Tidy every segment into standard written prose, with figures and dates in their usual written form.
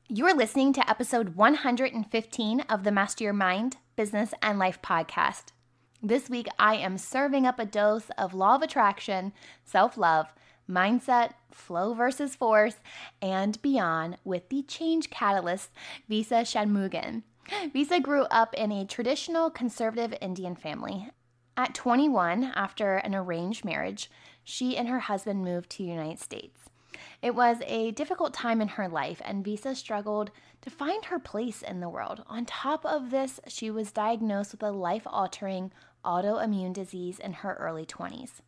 You're listening to episode 115 of the Master Your Mind, Business, and Life podcast. This week, I am serving up a dose of law of attraction, self-love, mindset, flow versus force, and beyond with the change catalyst, Visa Shanmugam. Visa grew up in a traditional conservative Indian family. At 21, after an arranged marriage, she and her husband moved to the United States. It was a difficult time in her life, and Visa struggled to find her place in the world. On top of this, she was diagnosed with a life-altering autoimmune disease in her early 20s.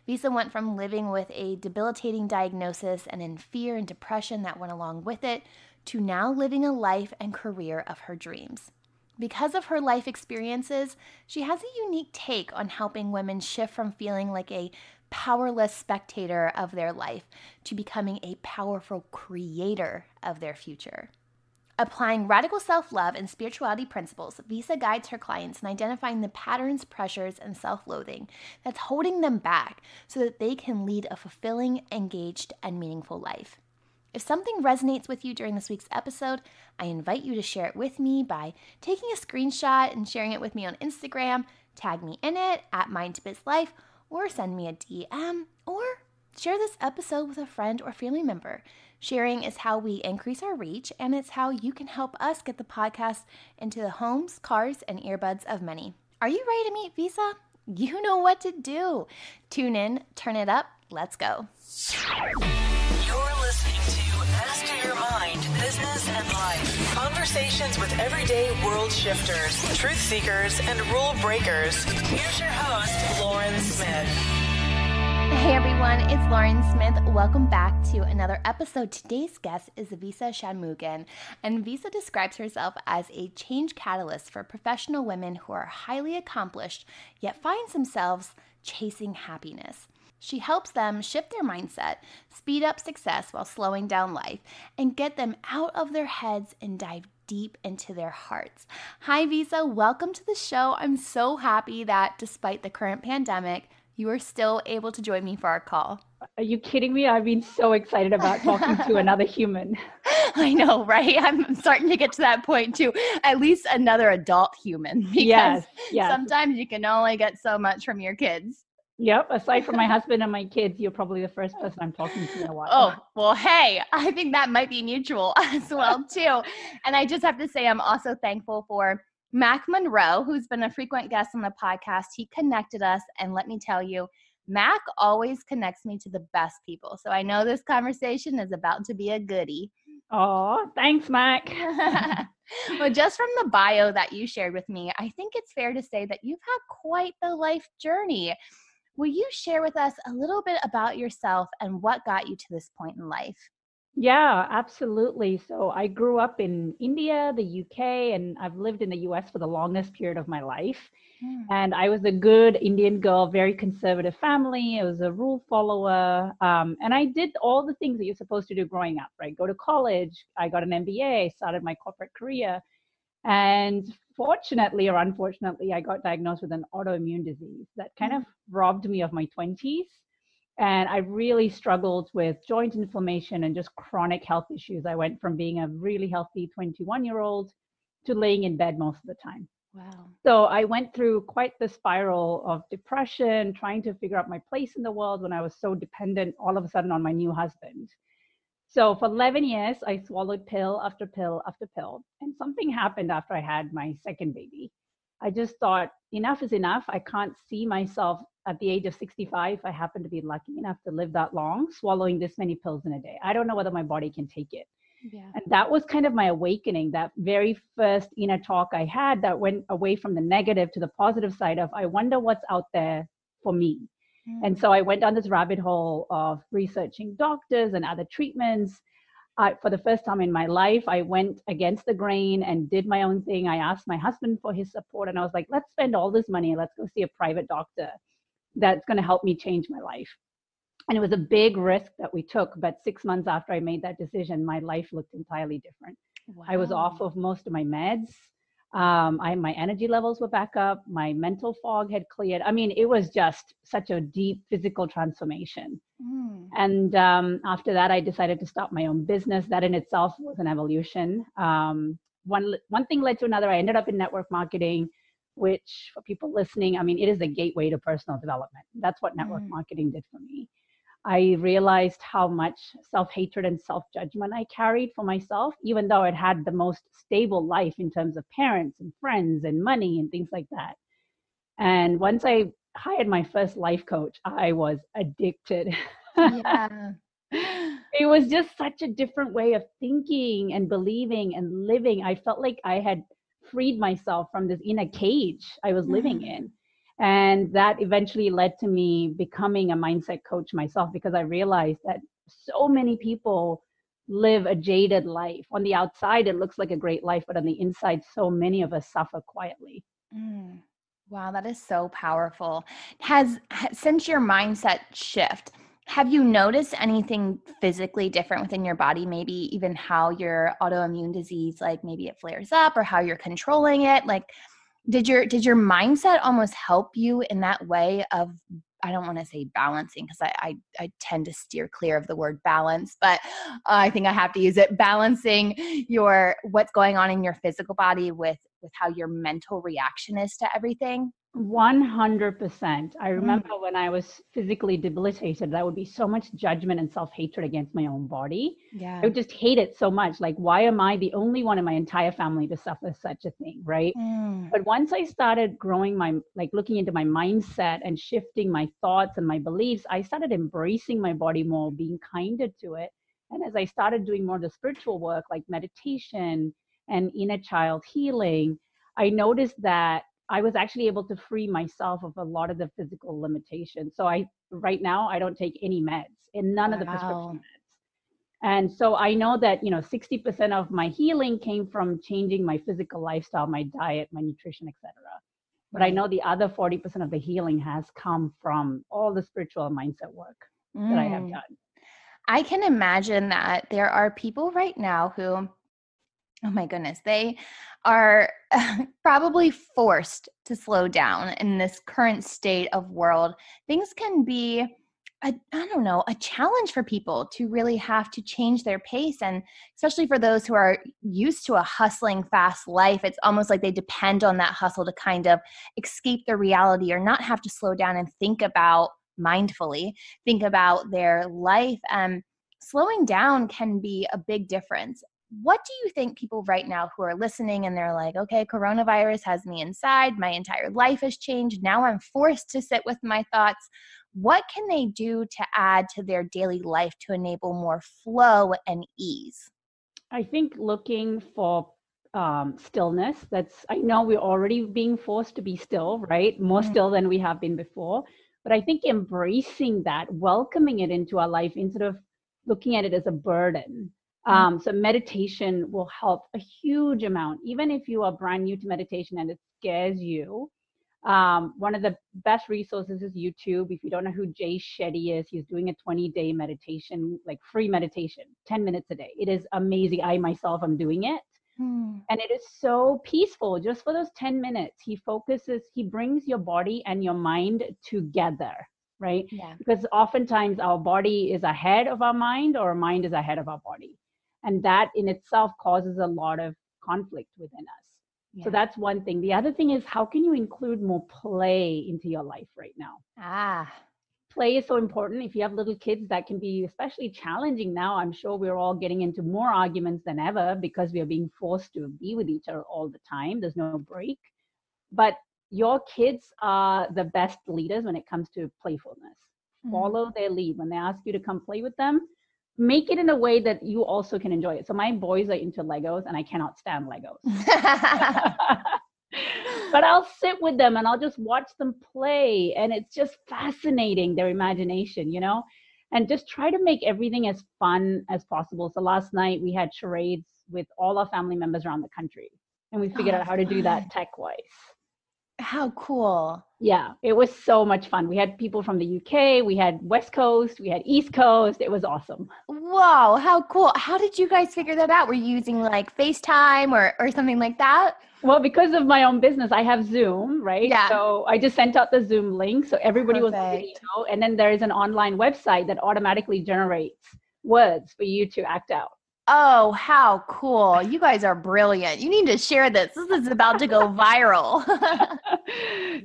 Visa went from living with a debilitating diagnosis and in fear and depression that went along with it to now living a life and career of her dreams. Because of her life experiences, she has a unique take on helping women shift from feeling like a powerless spectator of their life to becoming a powerful creator of their future. Applying radical self-love and spirituality principles, Visa guides her clients in identifying the patterns, pressures, and self-loathing that's holding them back so that they can lead a fulfilling, engaged, and meaningful life. If something resonates with you during this week's episode, I invite you to share it with me by taking a screenshot and sharing it with me on Instagram, tag me in it at MindToBizLife, or send me a DM, or share this episode with a friend or family member. Sharing is how we increase our reach, and it's how you can help us get the podcast into the homes, cars, and earbuds of many. Are you ready to meet Visa? You know what to do. Tune in, turn it up, let's go. You're listening to Master Your Mind, Business, and Life. Conversations with everyday world shifters, truth seekers, and rule breakers. Here's your host, Lauren Smith. Hey everyone, it's Lauren Smith. Welcome back to another episode. Today's guest is Visa Shanmugam, and Visa describes herself as a change catalyst for professional women who are highly accomplished, yet finds themselves chasing happiness. She helps them shift their mindset, speed up success while slowing down life, and get them out of their heads and dive deep into their hearts. Hi Visa, welcome to the show. I'm so happy that despite the current pandemic, you are still able to join me for our call. Are you kidding me? I've been so excited about talking to another human. I know, right? I'm starting to get to that point too. At least another adult human, because yes. Sometimes you can only get so much from your kids. Yep. Aside from my husband and my kids, you're probably the first person I'm talking to in a while. Oh, well, hey, I think that might be mutual as well too. And I just have to say, I'm also thankful for Mac Monroe, who's been a frequent guest on the podcast. He connected us, and let me tell you, Mac always connects me to the best people. So I know this conversation is about to be a goodie. Oh, thanks, Mac. Well, just from the bio that you shared with me, I think it's fair to say that you've had quite the life journey. Will you share with us a little bit about yourself and what got you to this point in life? Yeah, absolutely. So I grew up in India, the UK, and I've lived in the US for the longest period of my life. And I was a good Indian girl, very conservative family. I was a rule follower. And I did all the things that you're supposed to do growing up, right? Go to college. I got an MBA, started my corporate career. And fortunately or unfortunately, I got diagnosed with an autoimmune disease that kind of robbed me of my 20s. And I really struggled with joint inflammation and just chronic health issues. I went from being a really healthy 21-year-old to laying in bed most of the time. Wow. So I went through quite the spiral of depression, trying to figure out my place in the world when I was so dependent all of a sudden on my new husband. So for 11 years, I swallowed pill after pill after pill. And something happened after I had my second baby. I just thought, enough is enough. I can't see myself at the age of 65. I happen to be lucky enough to live that long, swallowing this many pills in a day. I don't know whether my body can take it. Yeah. And that was kind of my awakening, that very first inner talk I had that went away from the negative to the positive side of, I wonder what's out there for me. And so I went down this rabbit hole of researching doctors and other treatments. For the first time in my life, I went against the grain and did my own thing. I asked my husband for his support, and I was like, let's spend all this money. Let's go see a private doctor that's going to help me change my life. And it was a big risk that we took. But 6 months after I made that decision, my life looked entirely different. Wow. I was off of most of my meds. My energy levels were back up. My mental fog had cleared. I mean, it was just such a deep physical transformation. And after that, I decided to start my own business. That in itself was an evolution. One thing led to another. I ended up in network marketing, which for people listening, I mean, it is a gateway to personal development. That's what network marketing did for me. I realized how much self-hatred and self-judgment I carried for myself, even though I'd had the most stable life in terms of parents and friends and money and things like that. And once I hired my first life coach, I was addicted. Yeah. It was just such a different way of thinking and believing and living. I felt like I had freed myself from this inner cage I was living in. And that eventually led to me becoming a mindset coach myself, because I realized that so many people live a jaded life. On the outside, it looks like a great life, but on the inside, so many of us suffer quietly. Wow, that is so powerful. Since your mindset shift, have you noticed anything physically different within your body? Maybe even how your autoimmune disease, like maybe it flares up, or how you're controlling it? Like, did your mindset almost help you in that way of, I don't want to say balancing, because I tend to steer clear of the word balance, but I think I have to use it, balancing what's going on in your physical body with how your mental reaction is to everything? 100%. I remember when I was physically debilitated, that would be so much judgment and self-hatred against my own body. Yeah. I would just hate it so much. Like, why am I the only one in my entire family to suffer such a thing, right? But once I started looking into my mindset and shifting my thoughts and my beliefs, I started embracing my body more, being kinder to it. And as I started doing more of the spiritual work, like meditation and inner child healing, I noticed that I was actually able to free myself of a lot of the physical limitations. So right now, I don't take any meds, and none of the prescription meds. And so I know that, 60% of my healing came from changing my physical lifestyle, my diet, my nutrition, etc. But I know the other 40% of the healing has come from all the spiritual and mindset work that I have done. I can imagine that there are people right now who, oh my goodness, they are probably forced to slow down in this current state of world. Things can be, I don't know, a challenge for people to really have to change their pace. And especially for those who are used to a hustling fast life, it's almost like they depend on that hustle to kind of escape the reality, or not have to slow down and think about mindfully, think about their life. Slowing down can be a big difference. What do you think people right now who are listening and they're like, okay, coronavirus has me inside, my entire life has changed, now I'm forced to sit with my thoughts. What can they do to add to their daily life to enable more flow and ease? I think looking for stillness. I know we're already being forced to be still, right? More still than we have been before. But I think embracing that, welcoming it into our life instead of looking at it as a burden. So meditation will help a huge amount. Even if you are brand new to meditation and it scares you, one of the best resources is YouTube. If you don't know who Jay Shetty is, he's doing a 20-day meditation, like free meditation, 10 minutes a day. It is amazing. I myself am doing it. And it is so peaceful just for those 10 minutes. He brings your body and your mind together, right? Yeah. Because oftentimes our body is ahead of our mind, or our mind is ahead of our body. And that in itself causes a lot of conflict within us. Yeah. So that's one thing. The other thing is, how can you include more play into your life right now? Play is so important. If you have little kids, that can be especially challenging now. I'm sure we're all getting into more arguments than ever because we are being forced to be with each other all the time. There's no break. But your kids are the best leaders when it comes to playfulness. Follow their lead. When they ask you to come play with them, make it in a way that you also can enjoy it. So my boys are into Legos, and I cannot stand Legos. But I'll sit with them and I'll just watch them play. And it's just fascinating, their imagination, and just try to make everything as fun as possible. So last night we had charades with all our family members around the country, and we figured out how to do that tech-wise. How cool. Yeah, it was so much fun. We had people from the UK, we had West Coast, we had East Coast. It was awesome. Wow, how cool. How did you guys figure that out? Were you using like FaceTime or something like that? Well, because of my own business, I have Zoom, right? Yeah. So I just sent out the Zoom link. So everybody was on video. Perfect. And then there is an online website that automatically generates words for you to act out. Oh, how cool. You guys are brilliant. You need to share this. This is about to go viral.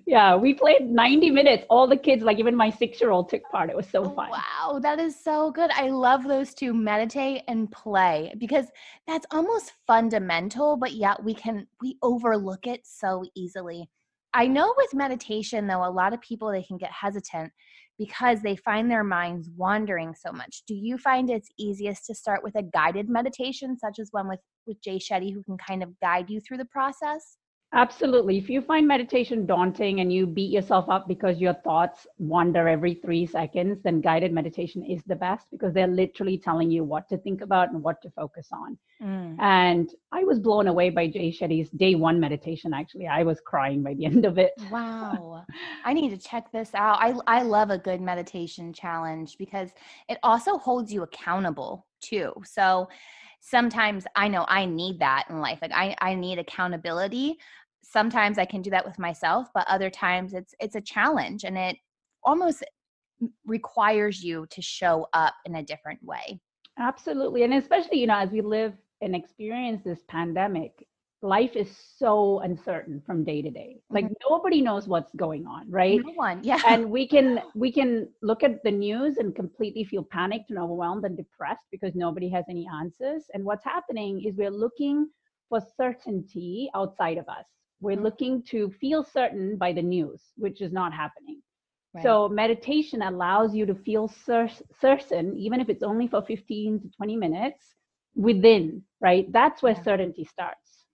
Yeah, we played 90 minutes. All the kids, like even my 6-year-old took part. It was so fun. Wow, that is so good. I love those two, meditate and play, because that's almost fundamental, but yet we overlook it so easily. I know with meditation though, a lot of people, they can get hesitant because they find their minds wandering so much. Do you find it's easiest to start with a guided meditation, such as one with Jay Shetty, who can kind of guide you through the process? Absolutely. If you find meditation daunting and you beat yourself up because your thoughts wander every 3 seconds, then guided meditation is the best, because they're literally telling you what to think about and what to focus on. And I was blown away by Jay Shetty's day 1 meditation. Actually, I was crying by the end of it. Wow. I need to check this out. I love a good meditation challenge because it also holds you accountable too. So sometimes I know I need that in life. Like I need accountability. Sometimes I can do that with myself, but other times it's a challenge, and it almost requires you to show up in a different way. Absolutely. And especially, as we live and experience this pandemic, life is so uncertain from day to day. Like nobody knows what's going on, right? No one. Yeah. And we can look at the news and completely feel panicked and overwhelmed and depressed because nobody has any answers. And what's happening is we're looking for certainty outside of us. We're looking to feel certain by the news, which is not happening. Right. So meditation allows you to feel certain, even if it's only for 15 to 20 minutes within, right? That's where certainty starts.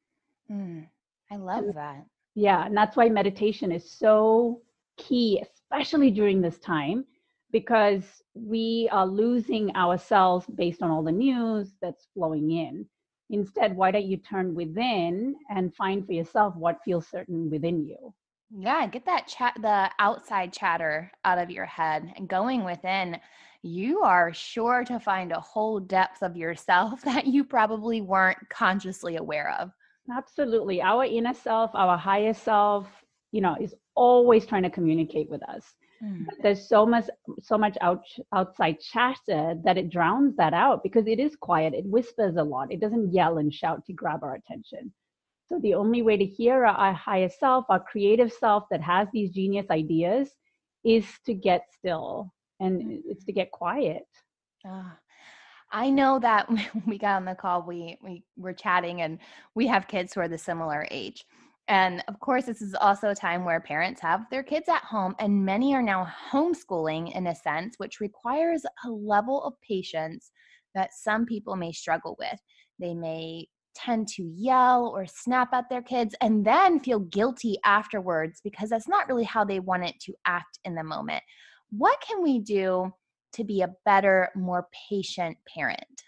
I love that. Yeah. And that's why meditation is so key, especially during this time, because we are losing ourselves based on all the news that's flowing in. Instead, why don't you turn within and find for yourself what feels certain within you? Yeah, get the outside chatter out of your head, and going within, you are sure to find a whole depth of yourself that you probably weren't consciously aware of. Absolutely. Our inner self, our higher self, is always trying to communicate with us. But there's so much outside chatter that it drowns that out, because it is quiet. It whispers a lot. It doesn't yell and shout to grab our attention. So the only way to hear our higher self, our creative self that has these genius ideas, is to get still, and it's to get quiet. I know that when we got on the call, we were chatting, and we have kids who are the similar age. And of course, this is also a time where parents have their kids at home, and many are now homeschooling in a sense, which requires a level of patience that some people may struggle with. They may tend to yell or snap at their kids and then feel guilty afterwards, because that's not really how they want it to act in the moment. What can we do to be a better, more patient parent?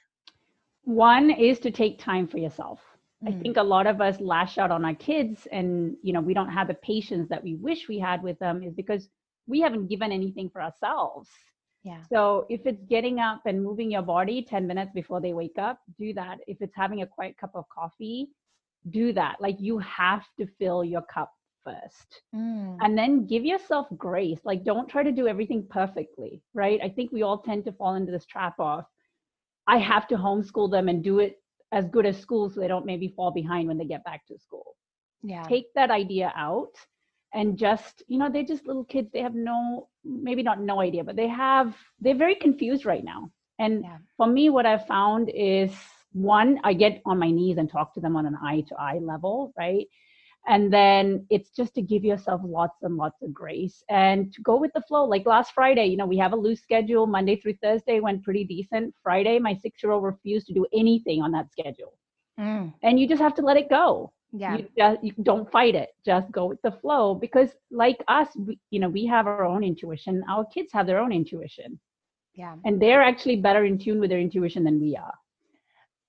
One is to take time for yourself. I think a lot of us lash out on our kids, and we don't have the patience that we wish we had with them, is because we haven't given anything for ourselves. Yeah. So if it's getting up and moving your body 10 minutes before they wake up, do that. If it's having a quiet cup of coffee, do that. Like, you have to fill your cup first. And then give yourself grace. Like, don't try to do everything perfectly, right? I think we all tend to fall into this trap of, I have to homeschool them and do it as good as school so they don't maybe fall behind when they get back to school. Yeah. Take that idea out, and just, they're just little kids. They have maybe not no idea, but they're very confused right now. And for me, what I've found is, one, I get on my knees and talk to them on an eye-to-eye level, right? And then it's just to give yourself lots and lots of grace and to go with the flow. Like last Friday, we have a loose schedule. Monday through Thursday went pretty decent. Friday, my 6-year-old refused to do anything on that schedule. And you just have to let it go. Yeah. You don't fight it. Just go with the flow, because like us, we have our own intuition. Our kids have their own intuition. Yeah. And they're actually better in tune with their intuition than we are.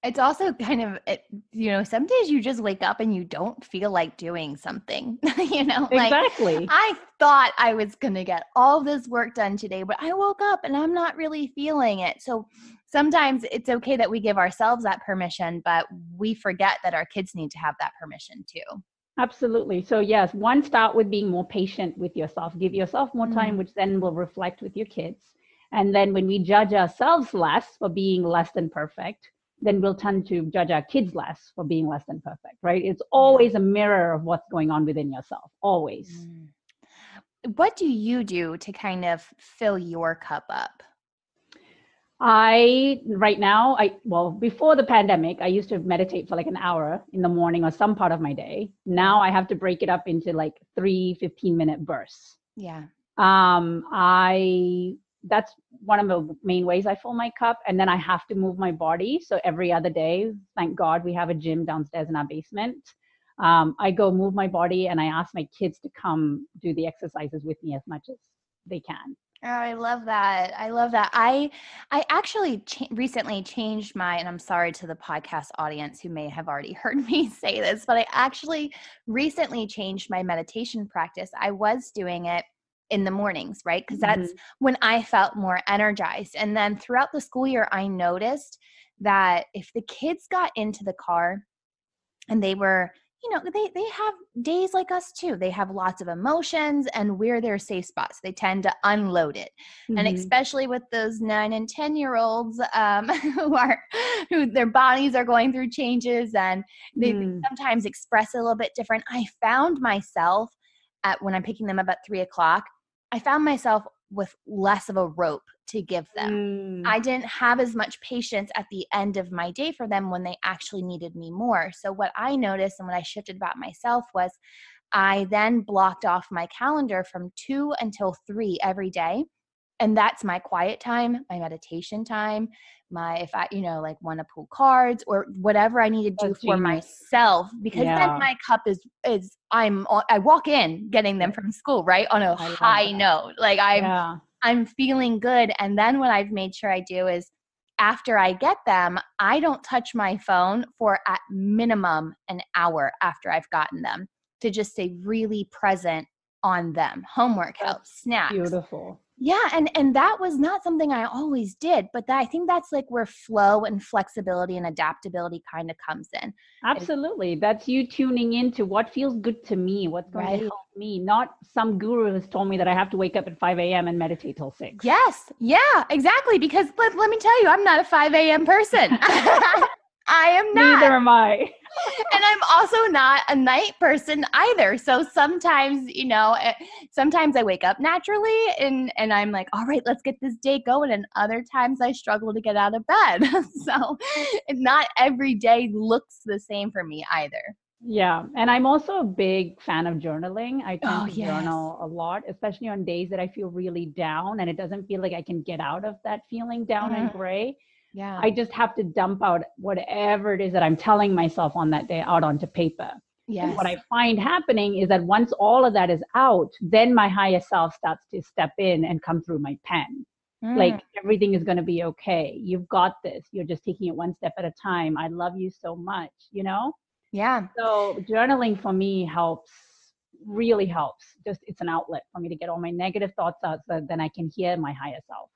It's also kind of, some days you just wake up and you don't feel like doing something, Exactly. Like, I thought I was going to get all this work done today, but I woke up and I'm not really feeling it. So sometimes it's okay that we give ourselves that permission, but we forget that our kids need to have that permission too. Absolutely. So yes, one, start with being more patient with yourself. Give yourself more time, which then will reflect with your kids. And then when we judge ourselves less for being less than perfect, then we'll tend to judge our kids less for being less than perfect, right? It's always a mirror of what's going on within yourself, always. What do you do to kind of fill your cup up? Right now, well, before the pandemic, I used to meditate for like an hour in the morning or some part of my day. Now I have to break it up into like 3 15-minute bursts. Yeah. That's one of the main ways I fill my cup. And then I have to move my body. So every other day, thank God we have a gym downstairs in our basement. I go move my body, and I ask my kids to come do the exercises with me as much as they can. Oh, I love that. I love that. I actually recently changed my, and I'm sorry to the podcast audience who may have already heard me say this, but I actually recently changed my meditation practice. I was doing it in the mornings, right? Because that's when I felt more energized. And then throughout the school year, I noticed that if the kids got into the car and they were, they have days like us too. They have lots of emotions, and we're their safe spots. They tend to unload it. And especially with those 9 and 10-year-olds who their bodies are going through changes, and they sometimes express it a little bit different. I found myself when I'm picking them up at 3:00, I found myself with less of a rope to give them. I didn't have as much patience at the end of my day for them when they actually needed me more. So what I noticed and what I shifted about myself was I then blocked off my calendar from 2 until 3 every day. And that's my quiet time, my meditation time, if I, like want to pull cards or whatever I need to do for myself, because then my cup I walk in getting them from school, right? On a high note. Like I'm feeling good. And then what I've made sure I do is after I get them, I don't touch my phone for at minimum an hour after I've gotten them, to just stay really present on them. Homework helps, snacks. Beautiful. Yeah. And that was not something I always did, but I think that's like where flow and flexibility and adaptability kind of comes in. Absolutely. That's you tuning into what feels good to me, what's going to help me, not some guru has told me that I have to wake up at 5 a.m. and meditate till 6. Yes. Yeah, exactly. Because let me tell you, I'm not a 5 a.m. person. I am not. Neither am I. And I'm also not a night person either. So sometimes, sometimes I wake up naturally and I'm like, all right, let's get this day going. And other times I struggle to get out of bed. So not every day looks the same for me either. Yeah. And I'm also a big fan of journaling. I tend to journal a lot, especially on days that I feel really down and it doesn't feel like I can get out of that feeling down and gray. Yeah. I just have to dump out whatever it is that I'm telling myself on that day out onto paper. Yes. And what I find happening is that once all of that is out, then my higher self starts to step in and come through my pen. Like everything is going to be okay. You've got this. You're just taking it one step at a time. I love you so much, Yeah. So journaling for me really helps. Just it's an outlet for me to get all my negative thoughts out so then I can hear my higher self.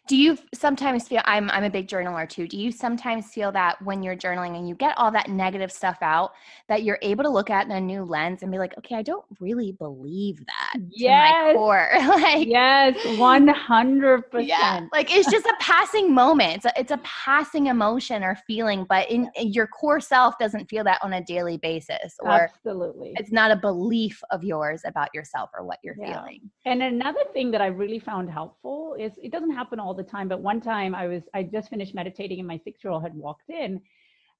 Do you sometimes feel, I'm a big journaler too. Do you sometimes feel that when you're journaling and you get all that negative stuff out, that you're able to look at in a new lens and be like, okay, I don't really believe that to my core. Yes, 100%. Yeah, like it's just a passing moment. It's a passing emotion or feeling, but in your core self doesn't feel that on a daily basis. Or absolutely, it's not a belief of yours about yourself or what you're feeling. And another thing that I really found helpful is, it doesn't happen all the time, but one time I just finished meditating and my 6-year-old had walked in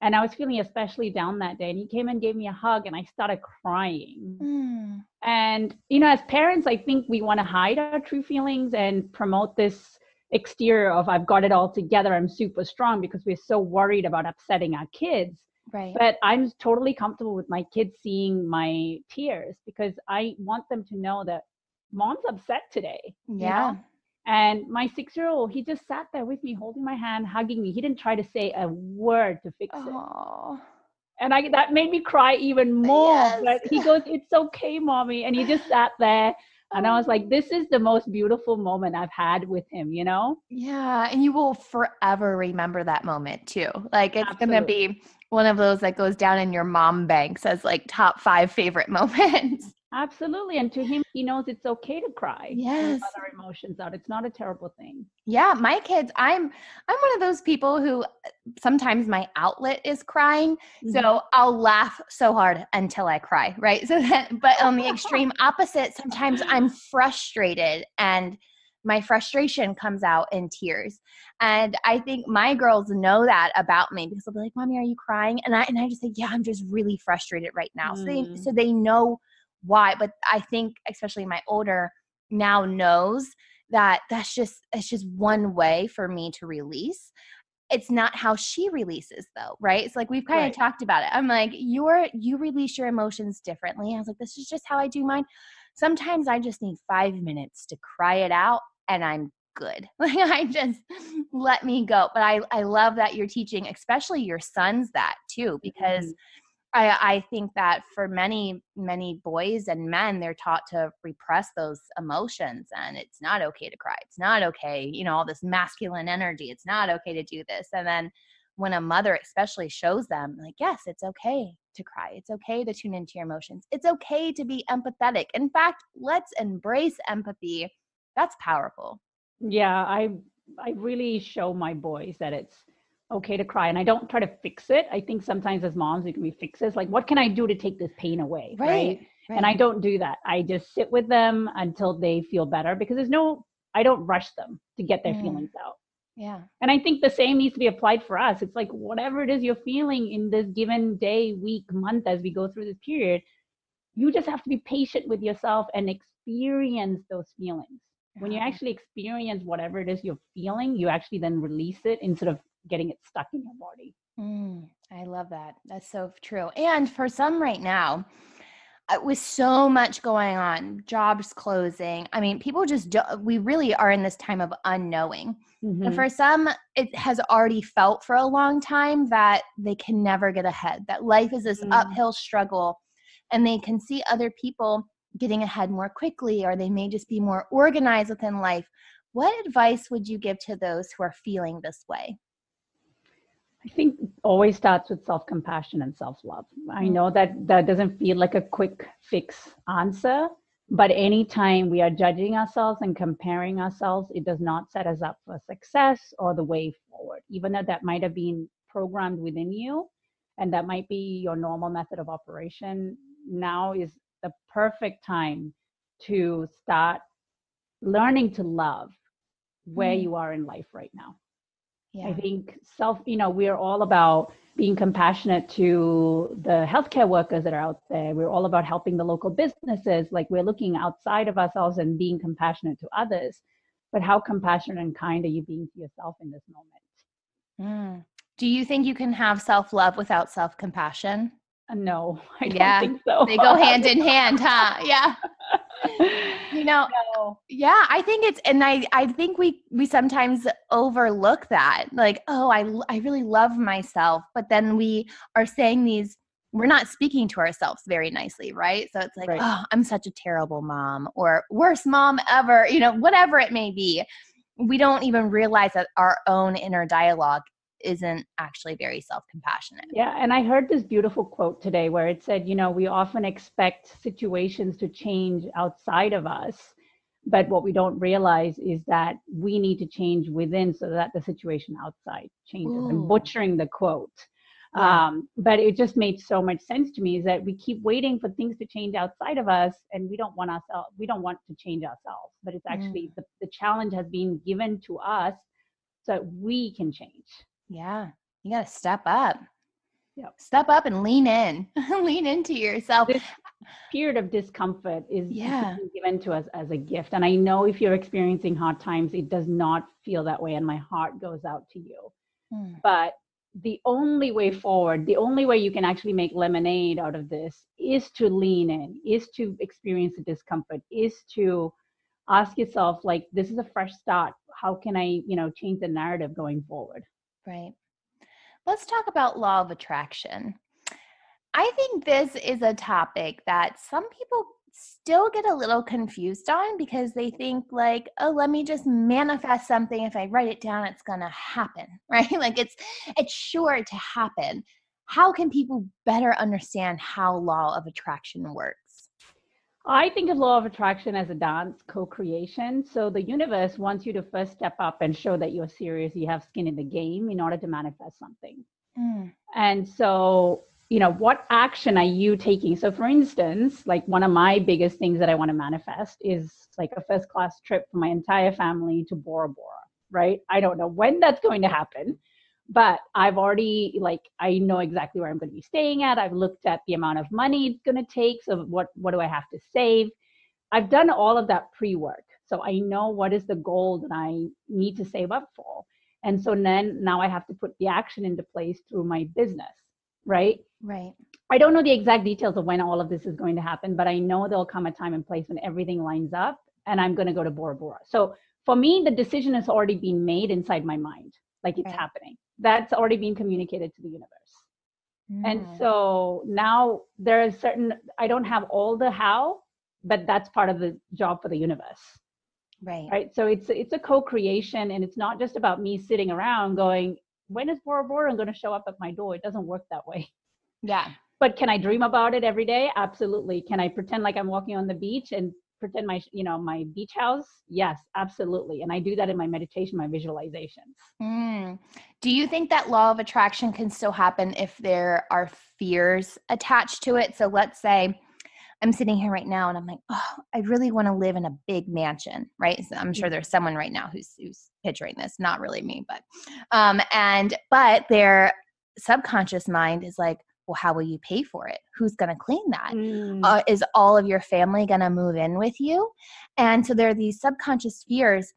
and I was feeling especially down that day, and he came and gave me a hug and I started crying. And as parents, I think we want to hide our true feelings and promote this exterior of I've got it all together, I'm super strong, because we're so worried about upsetting our kids. Right. But I'm totally comfortable with my kids seeing my tears, because I want them to know that mom's upset today. Yeah. And my 6-year-old, he just sat there with me, holding my hand, hugging me. He didn't try to say a word to fix it. And that made me cry even more. Yes. But he goes, "It's okay, mommy." And he just sat there. And I was like, this is the most beautiful moment I've had with him, Yeah. And you will forever remember that moment too. Like it's going to be one of those that goes down in your mom banks as like top 5 favorite moments. Absolutely. And to him, he knows it's okay to cry and Yes. let our emotions out. It's not a terrible thing. Yeah, my kids, I'm one of those people who sometimes my outlet is crying. So I'll laugh so hard until I cry, right? So that, but on the extreme opposite, sometimes I'm frustrated and my frustration comes out in tears. And I think my girls know that about me because they'll be like, "Mommy, are you crying?" And I just say, "Yeah, I'm just really frustrated right now." So they know why, but I think especially my older now knows that it's just one way for me to release. It's not how she releases though, right? It's like we've kind of talked about it. I'm like, you release your emotions differently. I was like, this is just how I do mine. Sometimes I just need 5 minutes to cry it out and I'm good. Like I just let me go. But I love that you're teaching, especially your sons that too, because I think that for many, many boys and men, they're taught to repress those emotions and it's not okay to cry. It's not okay, all this masculine energy. It's not okay to do this. And then when a mother especially shows them like, yes, it's okay to cry. It's okay to tune into your emotions. It's okay to be empathetic. In fact, let's embrace empathy. That's powerful. Yeah, I really show my boys that it's okay to cry, and I don't try to fix it. I think sometimes as moms we can be fixes, like what can I do to take this pain away, right? And I don't do that. I just sit with them until they feel better because I don't rush them to get their feelings out. Yeah. And I think the same needs to be applied for us. It's like whatever it is you're feeling in this given day, week, month as we go through this period, you just have to be patient with yourself and experience those feelings. When you actually experience whatever it is you're feeling, you actually then release it instead of getting it stuck in your body. I love that. That's so true. And for some right now, with so much going on, jobs closing, I mean, people just we really are in this time of unknowing. And for some, it has already felt for a long time that they can never get ahead, that life is this uphill struggle, and they can see other people getting ahead more quickly, or they may just be more organized within life. What advice would you give to those who are feeling this way? I think always starts with self-compassion and self-love. I know that doesn't feel like a quick fix answer, but anytime we are judging ourselves and comparing ourselves, it does not set us up for success or the way forward, even though that might have been programmed within you and that might be your normal method of operation. Now is the perfect time to start learning to love where you are in life right now. I think we're all about being compassionate to the healthcare workers that are out there. We're all about helping the local businesses. Like we're looking outside of ourselves and being compassionate to others. But how compassionate and kind are you being to yourself in this moment? Do you think you can have self-love without self-compassion? No, I don't think so. They go hand in hand, huh? Yeah. No. Yeah, I think and I think we sometimes overlook that. Like, oh, I really love myself, but then we are saying we're not speaking to ourselves very nicely, right? So it's like, oh, I'm such a terrible mom or worst mom ever, whatever it may be. We don't even realize that our own inner dialogue isn't actually very self-compassionate. Yeah. And I heard this beautiful quote today where it said, we often expect situations to change outside of us, but what we don't realize is that we need to change within so that the situation outside changes. I'm butchering the quote. But it just made so much sense to me is that we keep waiting for things to change outside of us and we don't want to change ourselves, but it's actually the challenge has been given to us so that we can change. Yeah. You got to step up. Yep. Step up and lean in. Lean into yourself. This period of discomfort is given to us as a gift. And I know if you're experiencing hard times, it does not feel that way. And my heart goes out to you. But the only way forward, the only way you can actually make lemonade out of this is to lean in, is to experience the discomfort, is to ask yourself, like, this is a fresh start. How can I, change the narrative going forward? Right. Let's talk about law of attraction. I think this is a topic that some people still get a little confused on because they think like, oh, let me just manifest something. If I write it down, it's going to happen, right? Like it's sure to happen. how can people better understand how law of attraction works? I think of law of attraction as a dance co-creation. So the universe wants you to first step up and show that you're serious, you have skin in the game in order to manifest something. And so, what action are you taking? So for instance, like one of my biggest things that I want to manifest is like a first class trip for my entire family to Bora Bora, right? I don't know when that's going to happen, but I've already, I know exactly where I'm going to be staying at. I've looked at the amount of money it's going to take. So what do I have to save? I've done all of that pre-work. So I know what is the goal that I need to save up for. And so then now I have to put the action into place through my business, right? Right. I don't know the exact details of when all of this is going to happen, but I know there'll come a time and place when everything lines up and I'm going to go to Bora Bora. So for me, the decision has already been made inside my mind, like it's happening. That's already been communicated to the universe. And so now there is I don't have all the how, but that's part of the job for the universe. Right. So it's a co-creation, and it's not just about me sitting around going, when is Bora Bora going to show up at my door? It doesn't work that way. Yeah. But can I dream about it every day? Absolutely. Can I pretend like I'm walking on the beach and pretend my beach house? Yes, absolutely. And I do that in my meditation, my visualizations. Do you think that law of attraction can still happen if there are fears attached to it? So let's say I'm sitting here right now and I'm like, oh, I really want to live in a big mansion, right? So I'm sure there's someone right now who's picturing this, not really me, but their subconscious mind is like, well, how will you pay for it? Who's going to clean that? Is all of your family going to move in with you? And so there are these subconscious fears.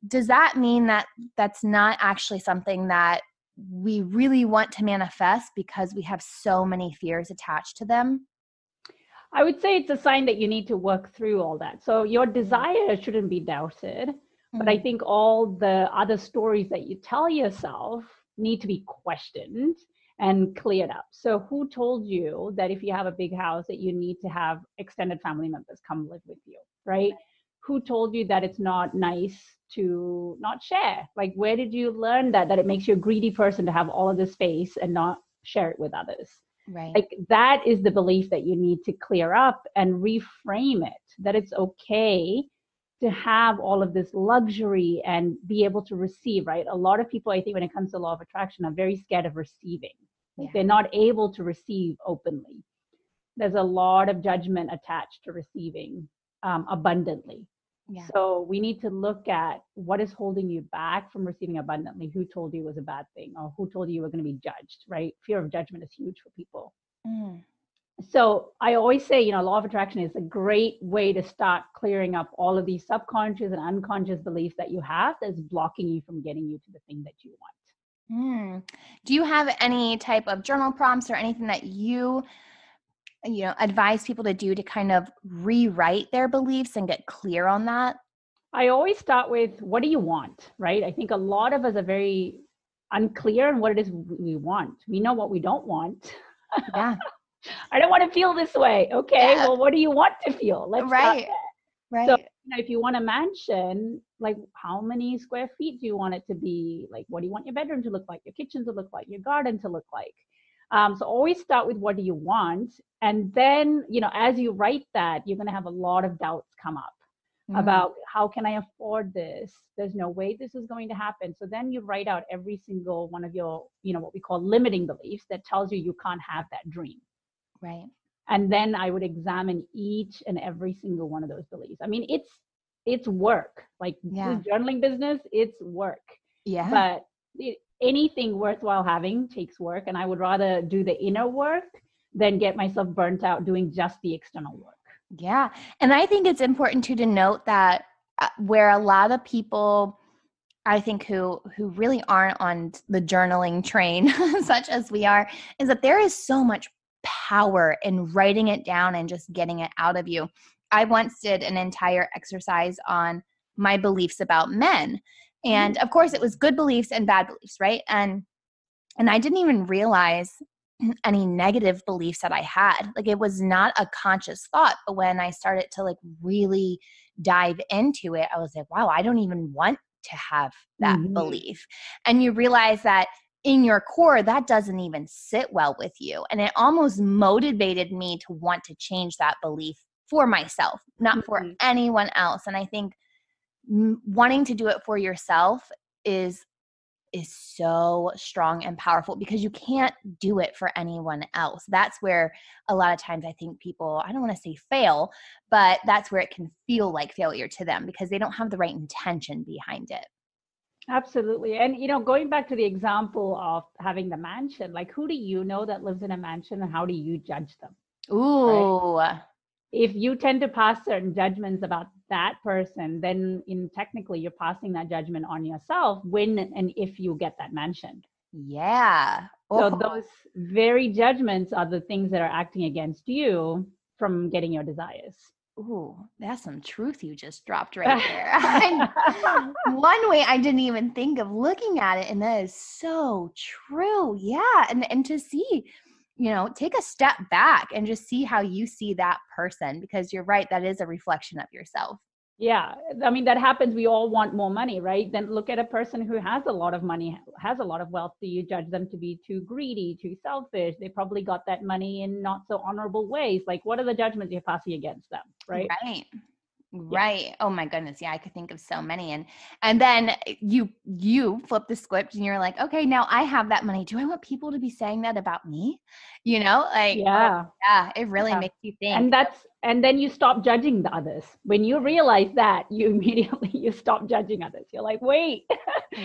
Does that mean that that's not actually something that we really want to manifest because we have so many fears attached to them? I would say it's a sign that you need to work through all that. So your desire shouldn't be doubted, but I think all the other stories that you tell yourself need to be questioned and cleared up. So who told you that if you have a big house that you need to have extended family members come live with you, right? Who told you that it's not nice to not share? Like, where did you learn that it makes you a greedy person to have all of this space and not share it with others? Right. Like, that is the belief that you need to clear up and reframe it, that it's okay to have all of this luxury and be able to receive, right? A lot of people, I think, when it comes to law of attraction, are very scared of receiving. They're not able to receive openly. There's a lot of judgment attached to receiving abundantly. Yeah. So we need to look at what is holding you back from receiving abundantly. Who told you it was a bad thing, or who told you were going to be judged, right? Fear of judgment is huge for people. So I always say, law of attraction is a great way to start clearing up all of these subconscious and unconscious beliefs that you have that's blocking you from getting you to the thing that you want. Do you have any type of journal prompts or anything that you advise people to do to kind of rewrite their beliefs and get clear on that? I always start with, what do you want, right? I think a lot of us are very unclear on what it is we want. We know what we don't want. Yeah. I don't want to feel this way. Okay, well, what do you want to feel? Let's start there. Right. So, if you want a mansion, like, how many square feet do you want it to be? Like, what do you want your bedroom to look like, your kitchen to look like, your garden to look like? So always start with, what do you want? And then, as you write that, you're going to have a lot of doubts come up about, how can I afford this? There's no way this is going to happen. So then you write out every single one of your, what we call limiting beliefs that tells you can't have that dream. Right. And then I would examine each and every single one of those beliefs. I mean, it's work. Like, this journaling business, it's work. Yeah. But anything worthwhile having takes work. And I would rather do the inner work than get myself burnt out doing just the external work. Yeah. And I think it's important too to note that where a lot of people, I think, who really aren't on the journaling train, such as we are, is that there is so much power in writing it down and just getting it out of you. I once did an entire exercise on my beliefs about men. And of course, it was good beliefs and bad beliefs, right? And I didn't even realize any negative beliefs that I had. Like, it was not a conscious thought. But when I started to really dive into it, I was like, wow, I don't even want to have that belief. And you realize that in your core, that doesn't even sit well with you. And it almost motivated me to want to change that belief for myself, not for anyone else. And I think wanting to do it for yourself is so strong and powerful, because you can't do it for anyone else. That's where a lot of times I think people, I don't want to say fail, but that's where it can feel like failure to them, because they don't have the right intention behind it. Absolutely. And, going back to the example of having the mansion, like, who do you know that lives in a mansion, and how do you judge them? Ooh. Right? If you tend to pass certain judgments about that person, then technically you're passing that judgment on yourself when and if you get that mansion. Yeah. So those very judgments are the things that are acting against you from getting your desires. Ooh, that's some truth you just dropped right there. One way I didn't even think of looking at it, and that is so true. Yeah. And to see, take a step back and just see how you see that person, because you're right, that is a reflection of yourself. Yeah. I mean, that happens. We all want more money, right? Then look at a person who has a lot of money, has a lot of wealth. Do you judge them to be too greedy, too selfish? They probably got that money in not so honorable ways. Like, what are the judgments you're passing against them, right? Right. Yeah. Oh my goodness. Yeah, I could think of so many. And then you flip the script and you're like, okay, now I have that money. Do I want people to be saying that about me? Yeah. It really makes you think. And then you stop judging the others. When you realize that, you immediately stop judging others. You're like, wait.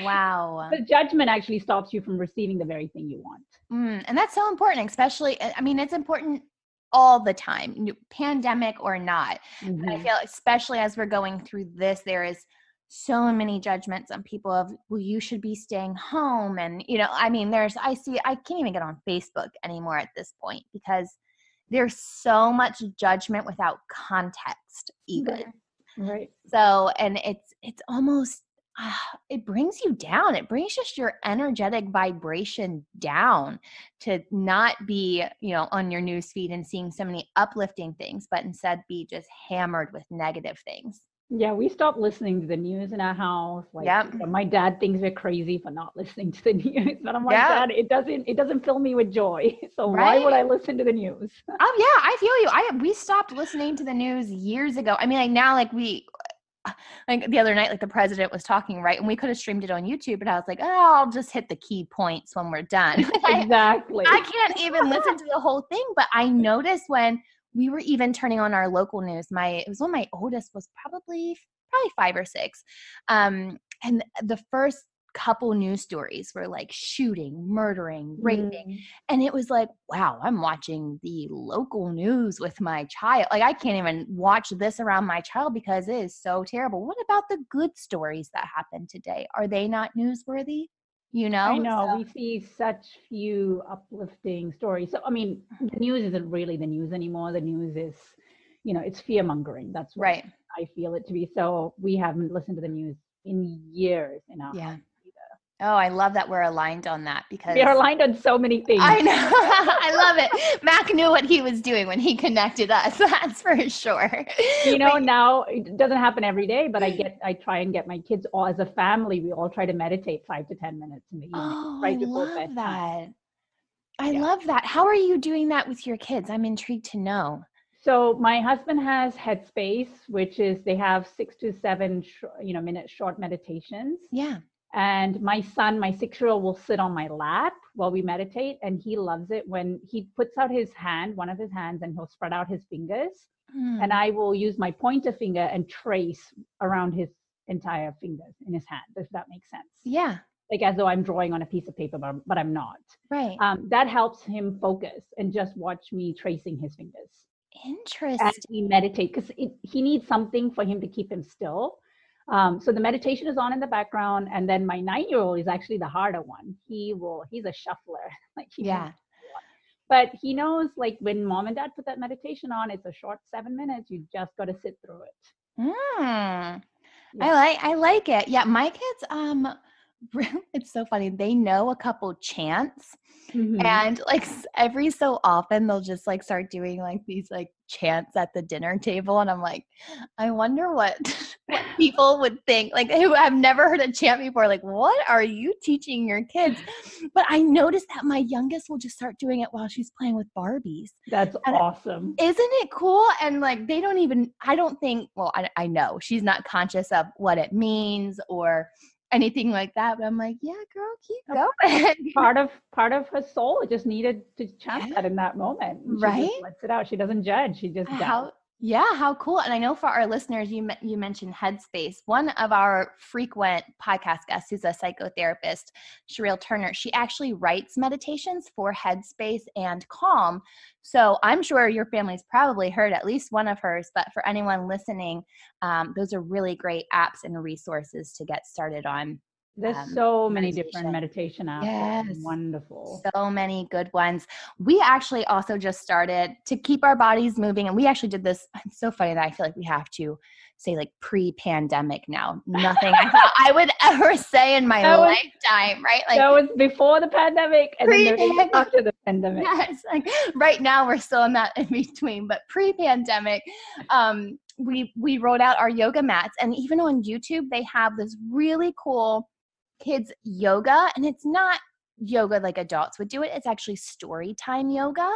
Wow. The judgment actually stops you from receiving the very thing you want. And that's so important, especially, I mean, it's important all the time, pandemic or not. But I feel, especially as we're going through this, there is so many judgments on people of, well, you should be staying home. And, I mean, I can't even get on Facebook anymore at this point, because there's so much judgment without context even. Right. So, and it's almost, it brings you down. It brings just your energetic vibration down to not be, on your news feed and seeing so many uplifting things, but instead be just hammered with negative things. Yeah, we stopped listening to the news in our house. Yep. My dad thinks we're crazy for not listening to the news, but I'm like, Dad, it doesn't fill me with joy. So why would I listen to the news? Oh yeah, I feel you. We stopped listening to the news years ago. I mean, like now, like the other night, like the president was talking, right? And we could have streamed it on YouTube, but I was like, oh, I'll just hit the key points when we're done. Exactly. I can't even listen to the whole thing, but I noticed when we were even turning on our local news, it was when my oldest was probably 5 or 6. And the first couple news stories were like shooting, murdering, raping. And it was like, wow, I'm watching the local news with my child. Like, I can't even watch this around my child because it is so terrible. What about the good stories that happened today? Are they not newsworthy? I know. We see such few uplifting stories. So, I mean, the news isn't really the news anymore. The news is, it's fear mongering. That's what I feel it to be. So we haven't listened to the news in years in our house. Oh, I love that we're aligned on that, because we are aligned on so many things. I know. I love it. Mac knew what he was doing when he connected us. That's for sure. Now it doesn't happen every day, but I try and get my kids, all as a family, we all try to meditate 5 to 10 minutes in the evening, right before bedtime. I love that. How are you doing that with your kids? I'm intrigued to know. So my husband has Headspace, which is, they have 6 to 7 minute short meditations. Yeah. And my son, my 6-year-old, will sit on my lap while we meditate. And he loves it when he puts out one of his hands, and he'll spread out his fingers. And I will use my pointer finger and trace around his entire fingers in his hand, if that makes sense. Yeah. Like as though I'm drawing on a piece of paper, but I'm not. Right. That helps him focus and just watch me tracing his fingers. Interesting. As we meditate, because he needs something for him to keep him still. So the meditation is on in the background, and then my 9-year-old is actually the harder one. He's a shuffler. But he knows, like, when mom and dad put that meditation on, it's a short 7 minutes. You just got to sit through it. I like it. Yeah, my kids, it's so funny. They know a couple chants. Mhm. And like every so often they'll just like start doing like these like chants at the dinner table. And I'm like, I wonder what what people would think, like who have never heard a chant before. Like, what are you teaching your kids? But I noticed that my youngest will just start doing it while she's playing with Barbies. That's And awesome. isn't it cool? And like they don't even, I don't think, well, I know she's not conscious of what it means or anything like that. But I'm like, yeah, girl, keep going. Part of her soul just needed to chant Yeah. that in that moment. And she just Right? lets it out. She doesn't judge. She just does. How cool. And I know for our listeners, you mentioned Headspace. One of our frequent podcast guests, who's a psychotherapist, Sherelle Turner, she actually writes meditations for Headspace and Calm. So I'm sure your family's probably heard at least one of hers, but for anyone listening, those are really great apps and resources to get started on. There's so many different Meditation. meditation apps. Yes. Wonderful. So many good ones. We actually also just started to keep our bodies moving. And we actually did this. It's so funny that I feel like we have to say like pre-pandemic now. Nothing I thought I would ever say in my lifetime, right? Like that was before the pandemic and then there is after the pandemic. Yes, like right now we're still in that in between, but pre-pandemic, we rolled out our yoga mats. And even on YouTube, they have this really cool kids yoga, and it's not yoga like adults would do it. It's actually story time yoga.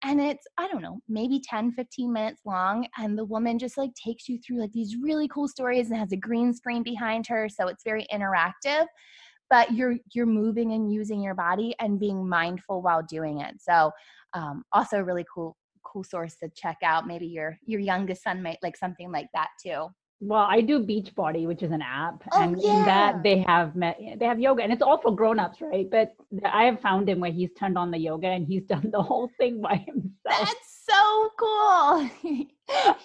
And it's, I don't know, maybe 10, 15 minutes long. And the woman just like takes you through like these really cool stories and has a green screen behind her. So it's very interactive, but you're moving and using your body and being mindful while doing it. So also a really cool source to check out. Maybe your youngest son might like something like that too. Well, I do Beachbody, which is an app, and in that they have yoga, and it's all for grown-ups, right? But I have found him where he's turned on the yoga and he's done the whole thing by himself. That's so cool.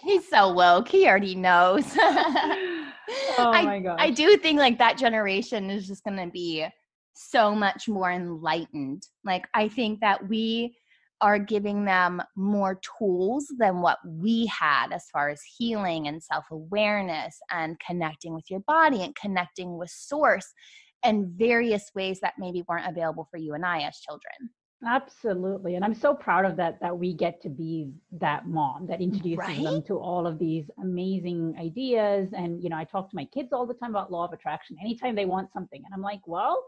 He's so woke. He already knows. Oh my gosh. I do think like that generation is just going to be so much more enlightened. Like I think that we are giving them more tools than what we had as far as healing and self-awareness and connecting with your body and connecting with source and various ways that maybe weren't available for you and I as children. Absolutely. And I'm so proud of that we get to be that mom that introduces them to all of these amazing ideas. And, I talk to my kids all the time about law of attraction, anytime they want something. And I'm like, well,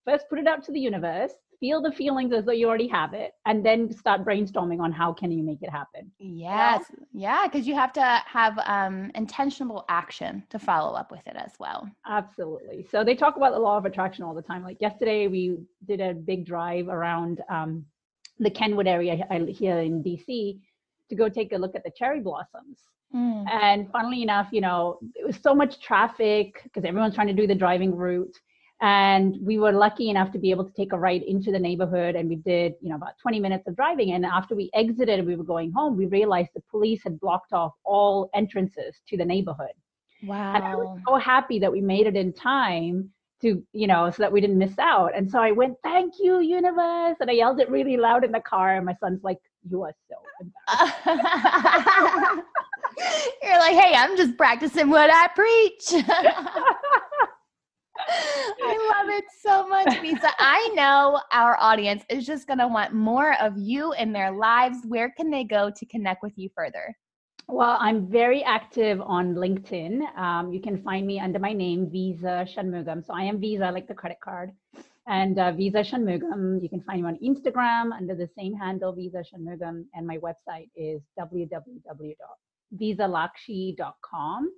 first put it out to the universe, feel the feelings as though you already have it, and then start brainstorming on how can you make it happen. Yes. Yeah, because you have to have intentional action to follow up with it as well. Absolutely. So they talk about the law of attraction all the time. Like yesterday, we did a big drive around the Kenwood area here in DC to go take a look at the cherry blossoms. And funnily enough, it was so much traffic because everyone's trying to do the driving route. And we were lucky enough to be able to take a ride into the neighborhood. And we did, about 20 minutes of driving. And after we exited and we were going home, we realized the police had blocked off all entrances to the neighborhood. Wow. And I was so happy that we made it in time to, so that we didn't miss out. And so I went, thank you, universe. And I yelled it really loud in the car. And my son's like, you are so embarrassing. You're like, hey, I'm just practicing what I preach. I love it so much, Lisa. I know our audience is just going to want more of you in their lives. Where can they go to connect with you further? Well, I'm very active on LinkedIn. You can find me under my name, Visa Shanmugam. So I am Visa, like the credit card. And Visa Shanmugam, you can find me on Instagram under the same handle, Visa Shanmugam. And my website is www.visalakshi.com.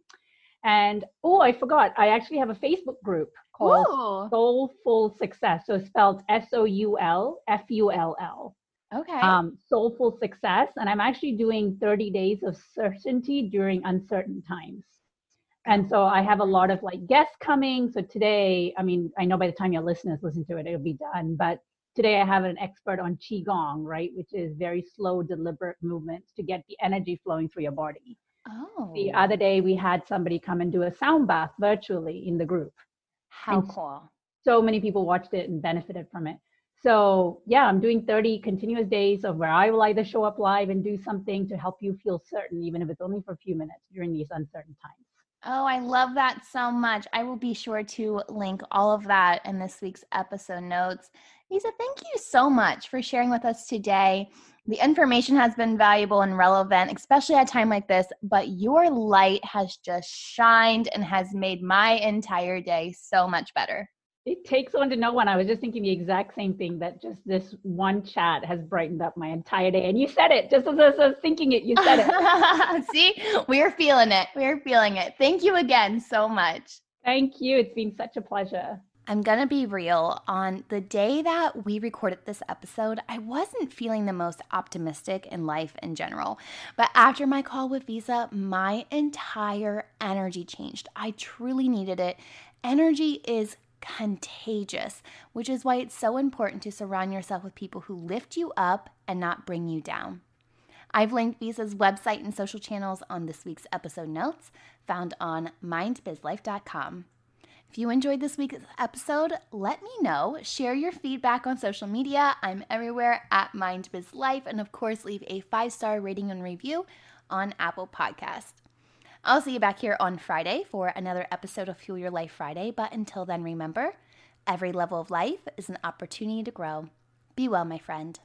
And I forgot, I actually have a Facebook group called Soulful Success. So it's spelled SOULFULL. Okay. Soulful Success. And I'm actually doing 30 days of certainty during uncertain times. And so I have a lot of like guests coming. So today, I know by the time your listeners listen to it, it'll be done. But today I have an expert on Qigong, right? Which is very slow, deliberate movements to get the energy flowing through your body. The other day we had somebody come and do a sound bath virtually in the group. How cool. So many people watched it and benefited from it. So yeah, I'm doing 30 continuous days of where I will either show up live and do something to help you feel certain, even if it's only for a few minutes during these uncertain times. Oh, I love that so much. I will be sure to link all of that in this week's episode notes. Visa, thank you so much for sharing with us today. The information has been valuable and relevant, especially at a time like this, but your light has just shined and has made my entire day so much better. It takes one to know one. I was just thinking the exact same thing, that just this one chat has brightened up my entire day. And you said it, just as I was thinking it, you said it. See, we're feeling it. We're feeling it. Thank you again so much. Thank you. It's been such a pleasure. I'm going to be real. On the day that we recorded this episode, I wasn't feeling the most optimistic in life in general. But after my call with Visa, my entire energy changed. I truly needed it. Energy is contagious, which is why it's so important to surround yourself with people who lift you up and not bring you down. I've linked Visa's website and social channels on this week's episode notes, found on mindbizlife.com. If you enjoyed this week's episode, let me know. Share your feedback on social media. I'm everywhere at mindbizlife, and of course, leave a 5-star rating and review on Apple Podcasts. I'll see you back here on Friday for another episode of Fuel Your Life Friday. But until then, remember, every level of life is an opportunity to grow. Be well, my friend.